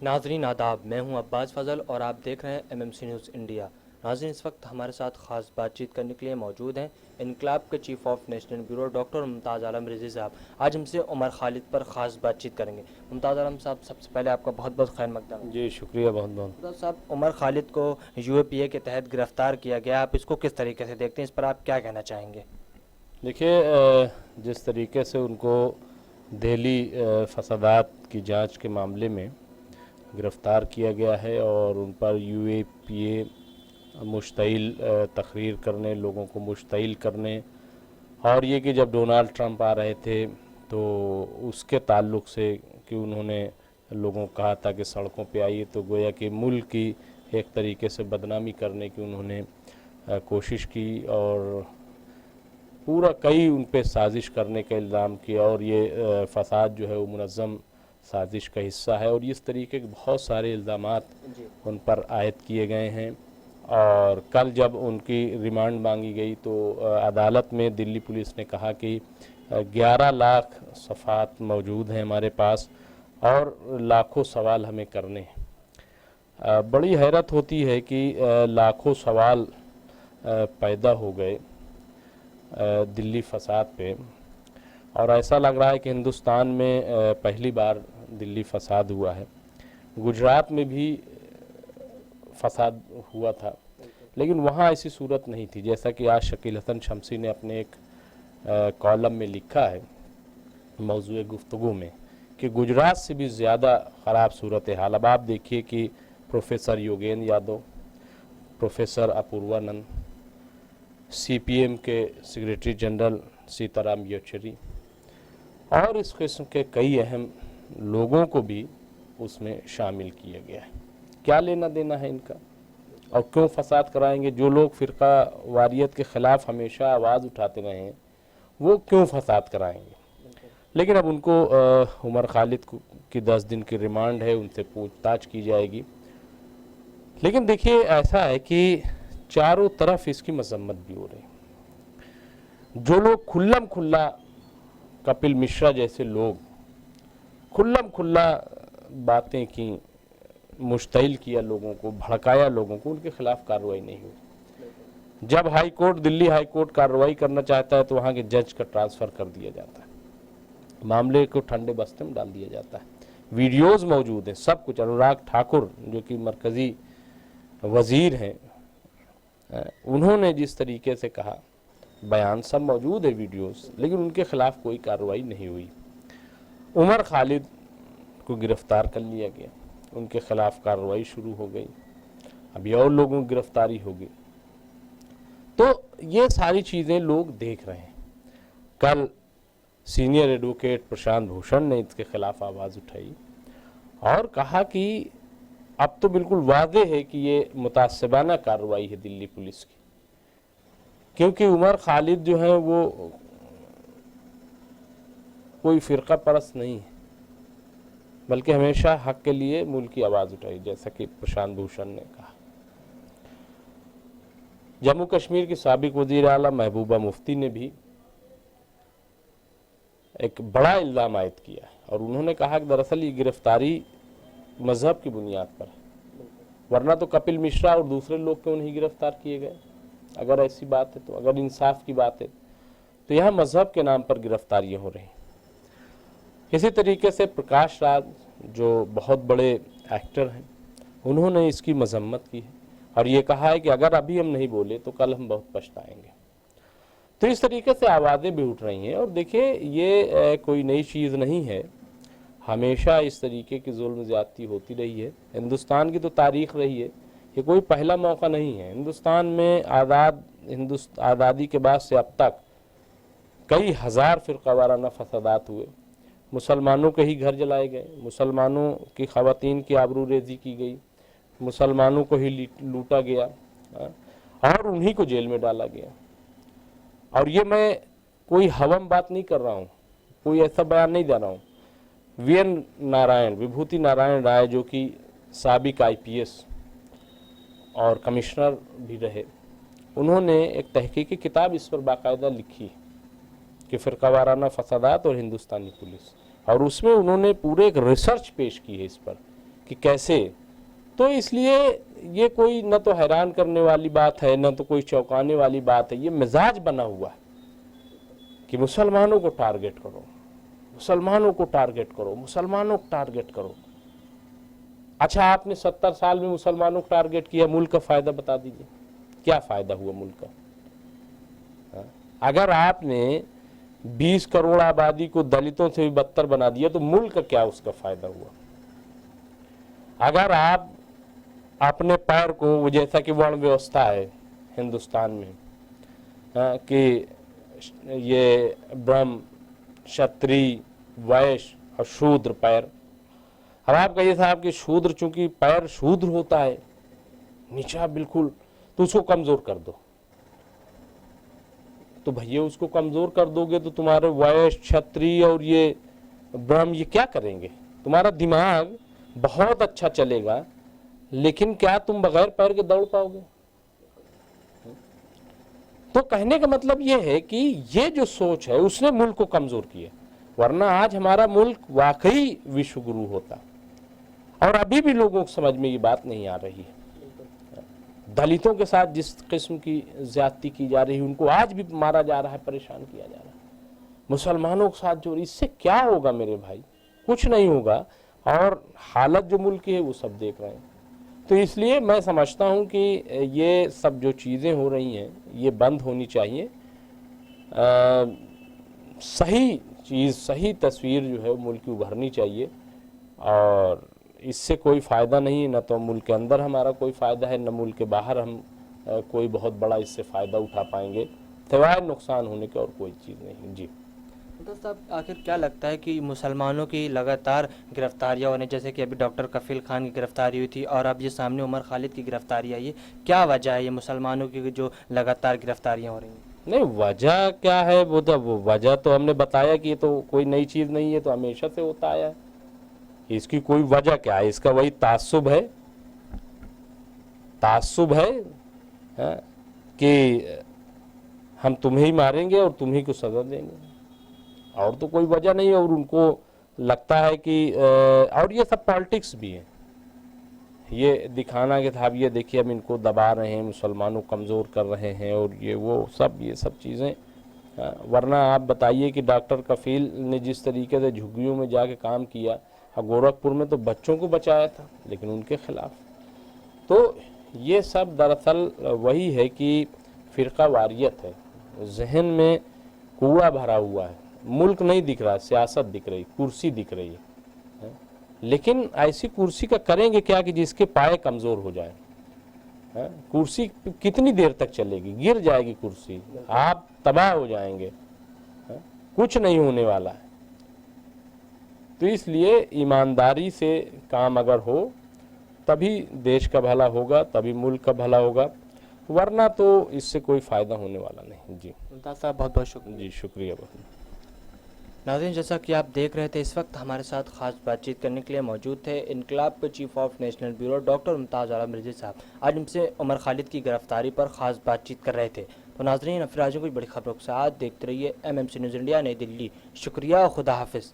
नाजरीन आदाब, मैं हूं अब्बास फजल और आप देख रहे हैं एमएमसी न्यूज़ इंडिया। नाजरीन, इस वक्त हमारे साथ ख़ास बातचीत करने के लिए मौजूद हैं इनकलाब के chief of national bureau doctor Mumtaz Alam Rizvi sahab. आज हमसे उमर खालिद पर ख़ास बातचीत करेंगे। मुमताज़ आलम साहब, सबसे पहले आपका बहुत बहुत खैर मकदम। जी शुक्रिया बहुत बहुत। मुमताज़ साहब, उमर खालिद को यूएपीए के तहत गिरफ़्तार किया गया, आप इसको किस तरीके से देखते हैं, इस पर आप क्या कहना चाहेंगे? देखिए, जिस तरीके से उनको दिल्ली फसादात की जांच के मामले में गिरफ़्तार किया गया है और उन पर यूएपीए मुश्तइल तकरीर करने, लोगों को मुश्तइल करने, और ये कि जब डोनाल्ड ट्रंप आ रहे थे तो उसके ताल्लुक़ से कि उन्होंने लोगों को कहा था कि सड़कों पे आइए, तो गोया कि मुल्क की एक तरीके से बदनामी करने की उन्होंने कोशिश की और पूरा कई उन पे साजिश करने का इल्ज़ाम किया और ये फसाद जो है वो मुनज़्ज़म साजिश का हिस्सा है और इस तरीके के बहुत सारे इल्ज़ामात उन पर आयद किए गए हैं। और कल जब उनकी रिमांड मांगी गई तो अदालत में दिल्ली पुलिस ने कहा कि 11 लाख सफ़ात मौजूद हैं हमारे पास और लाखों सवाल हमें करने हैं। बड़ी हैरत होती है कि लाखों सवाल पैदा हो गए दिल्ली फसाद पे, और ऐसा लग रहा है कि हिंदुस्तान में पहली बार दिल्ली फसाद हुआ है। गुजरात में भी फसाद हुआ था, लेकिन वहाँ ऐसी सूरत नहीं थी, जैसा कि आज शकील हसन शमसी ने अपने एक कॉलम में लिखा है मौजूए गुफ्तगू में कि गुजरात से भी ज़्यादा ख़राब सूरत हाल। अब आप देखिए कि professor Yogendra Yadav, professor Apoorvanand, CPM के सेक्रेटरी जनरल सीताराम येचुरी और इस किस्म के कई अहम लोगों को भी उसमें शामिल किया गया है। क्या लेना देना है इनका, और क्यों फसाद कराएंगे? जो लोग फ़िरका वारियत के ख़िलाफ़ हमेशा आवाज़ उठाते रहे हैं वो क्यों फसाद कराएंगे? लेकिन अब उनको उमर खालिद की 10 दिन की रिमांड है, उनसे पूछताछ की जाएगी। लेकिन देखिए, ऐसा है कि चारों तरफ इसकी मजम्मत भी हो रही। जो लोग खुल्लम खुल्ला, कपिल मिश्रा जैसे लोग खुल्लम खुल्ला बातें की, मुश्तइल किया लोगों को, भड़काया लोगों को, उनके खिलाफ कार्रवाई नहीं हुई। जब high court, Delhi high court कार्रवाई करना चाहता है तो वहाँ के जज का ट्रांसफ़र कर दिया जाता है, मामले को ठंडे बस्ते में डाल दिया जाता है। वीडियोज़ मौजूद हैं, सब कुछ। अनुराग ठाकुर जो कि मरकज़ी वज़ीर हैं, उन्होंने जिस तरीके से कहा, बयान सब मौजूद है, वीडियोस, लेकिन उनके खिलाफ कोई कार्रवाई नहीं हुई। उमर खालिद को गिरफ्तार कर लिया गया, उनके खिलाफ कार्रवाई शुरू हो गई, अभी और लोगों की गिरफ्तारी होगी। तो ये सारी चीज़ें लोग देख रहे हैं। कल सीनियर एडवोकेट प्रशांत भूषण ने इसके खिलाफ आवाज़ उठाई और कहा कि अब तो बिल्कुल वाज़ेह है कि ये मुतासिबाना कार्रवाई है दिल्ली पुलिस की, क्योंकि उमर खालिद जो है वो कोई फ़िरका परस्त नहीं है, बल्कि हमेशा हक के लिए मुल्क की आवाज़ उठाई, जैसा कि प्रशांत भूषण ने कहा। जम्मू कश्मीर की साबिक वज़ीर आला महबूबा मुफ्ती ने भी एक बड़ा इल्ज़ाम आयद किया है और उन्होंने कहा कि दरअसल ये गिरफ्तारी मजहब की बुनियाद पर है, वरना तो कपिल मिश्रा और दूसरे लोग क्यों नहीं गिरफ्तार किए गए? अगर ऐसी बात है तो, अगर इंसाफ की बात है तो यहाँ मजहब के नाम पर गिरफ्तारियाँ हो रही। इसी तरीके से प्रकाश राज जो बहुत बड़े एक्टर हैं, उन्होंने इसकी मजम्मत की है और ये कहा है कि अगर अभी हम नहीं बोले तो कल हम बहुत पछताएंगे। तो इस तरीके से आवाज़ें भी उठ रही हैं। और देखिए, ये कोई नई चीज़ नहीं है, हमेशा इस तरीके की जुल्म ज़्यादती होती रही है, हिंदुस्तान की तो तारीख़ रही है, ये कोई पहला मौका नहीं है। हिंदुस्तान में आज़ादी के बाद से अब तक कई हज़ार फ़िरका वाराना फसादात हुए, मुसलमानों के ही घर जलाए गए, मुसलमानों की ख़वातीन की आबरू रेज़ी की गई, मुसलमानों को ही लूटा गया और उन्हीं को जेल में डाला गया। और ये मैं कोई हवम बात नहीं कर रहा हूँ, कोई ऐसा बयान नहीं दे रहा हूँ। वीएन नारायण, विभूति नारायण राय, जो कि साबिक आईपीएस और कमिश्नर भी रहे, उन्होंने एक तहकीकी किताब इस पर बाकायदा लिखी कि फ़िरका वाराना फसादात और हिंदुस्तानी पुलिस, और उसमें उन्होंने पूरे एक रिसर्च पेश की है इस पर कि कैसे। तो इसलिए ये कोई न तो हैरान करने वाली बात है, न तो कोई चौंकाने वाली बात है। ये मिजाज बना हुआ है कि मुसलमानों को टारगेट करो, मुसलमानों को टारगेट करो, मुसलमानों को टारगेट करो। अच्छा, आपने 70 साल में मुसलमानों को टारगेट किया, मुल्क का फायदा बता दीजिए, क्या फायदा हुआ मुल्क का? अगर आपने 20 करोड़ आबादी को दलितों से भी बदतर बना दिया तो मुल्क का क्या उसका फायदा हुआ? अगर आप अपने पैर को, जैसा कि वर्ण व्यवस्था है हिंदुस्तान में, कि ये ब्रह्म, क्षत्रिय, वैश्य और शूद्र पैर, अब आप कहिए साहब कि शूद्र, चूंकि पैर शूद्र होता है नीचा बिल्कुल, तो उसको कमजोर कर दो। तो भैया उसको कमजोर कर दोगे तो तुम्हारे वैश्य, क्षत्रिय और ये ब्रह्म ये क्या करेंगे? तुम्हारा दिमाग बहुत अच्छा चलेगा, लेकिन क्या तुम बगैर पैर के दौड़ पाओगे? तो कहने का मतलब ये है कि ये जो सोच है उसने मुल्क को कमजोर किया, वरना आज हमारा मुल्क वाकई विश्व गुरु होता। और अभी भी लोगों को समझ में ये बात नहीं आ रही है। दलितों के साथ जिस किस्म की ज्यादती की जा रही है, उनको आज भी मारा जा रहा है, परेशान किया जा रहा है। मुसलमानों के साथ जो, इससे क्या होगा मेरे भाई? कुछ नहीं होगा। और हालत जो मुल्क की है वो सब देख रहे हैं। तो इसलिए मैं समझता हूँ कि ये सब जो चीज़ें हो रही हैं ये बंद होनी चाहिए। सही चीज़, सही तस्वीर जो है वो मुल्क की उभरनी चाहिए, और इससे कोई फ़ायदा नहीं, न तो मुल्क के अंदर हमारा कोई फ़ायदा है, न मुल्क के बाहर हम कोई बहुत बड़ा इससे फ़ायदा उठा पाएंगे, सिवाय नुकसान होने के और कोई चीज़ नहीं। जी तो साहब, आखिर क्या लगता है कि मुसलमानों की लगातार गिरफ्तारियां होने, जैसे कि अभी डॉक्टर कफील खान की गिरफ्तारी हुई थी और अब ये सामने उमर खालिद की गिरफ्तारी आई है, क्या वजह है ये मुसलमानों की जो लगातार गिरफ्तारियां हो रही हैं? नहीं, वजह क्या है? वो वजह तो हमने बताया कि ये तो कोई नई चीज़ नहीं है, तो हमेशा से होता आया है। इसकी कोई वजह क्या है? इसका वही तासुब है, तासुब है, कि हम तुम्हें ही मारेंगे और तुम्हीं को सजा देंगे, और तो कोई वजह नहीं है। और उनको लगता है कि और ये सब पॉलिटिक्स भी है, ये दिखाना कि साहब ये देखिए हम इनको दबा रहे हैं, मुसलमानों को कमज़ोर कर रहे हैं, और ये वो सब, ये सब चीज़ें। वरना आप बताइए कि डॉक्टर कफील ने जिस तरीके से झुग्गियों में जाके काम किया, और गोरखपुर में तो बच्चों को बचाया था, लेकिन उनके खिलाफ। तो ये सब दरअसल वही है कि फ़िरका वारियत है, जहन में कूड़ा भरा हुआ है, मुल्क नहीं दिख रहा, सियासत दिख रही, कुर्सी दिख रही है। लेकिन ऐसी कुर्सी का करेंगे क्या कि जिसके पाए कमज़ोर हो जाए। कुर्सी कितनी देर तक चलेगी? गिर जाएगी कुर्सी, आप तबाह हो जाएंगे, कुछ नहीं होने वाला है। तो इसलिए ईमानदारी से काम अगर हो तभी देश का भला होगा, तभी मुल्क का भला होगा, वरना तो इससे कोई फ़ायदा होने वाला नहीं। जी मुमताज़ साहब, बहुत बहुत शुक्रिया। जी शुक्रिया बहुत। नाज़रीन, जैसा कि आप देख रहे थे, इस वक्त हमारे साथ खास बातचीत करने के लिए मौजूद थे इनकलाब के chief of national bureau doctor Mumtaz Alam Rizvi sahab. आज हमसे उमर खालिद की गिरफ्तारी पर ख़ास बातचीत कर रहे थे। तो नाज़रीन, फिर आज कुछ बड़ी खबरों के साथ देखते रहिए MMC न्यूज़ इंडिया, नई दिल्ली। शुक्रिया, खुदा हाफिज़।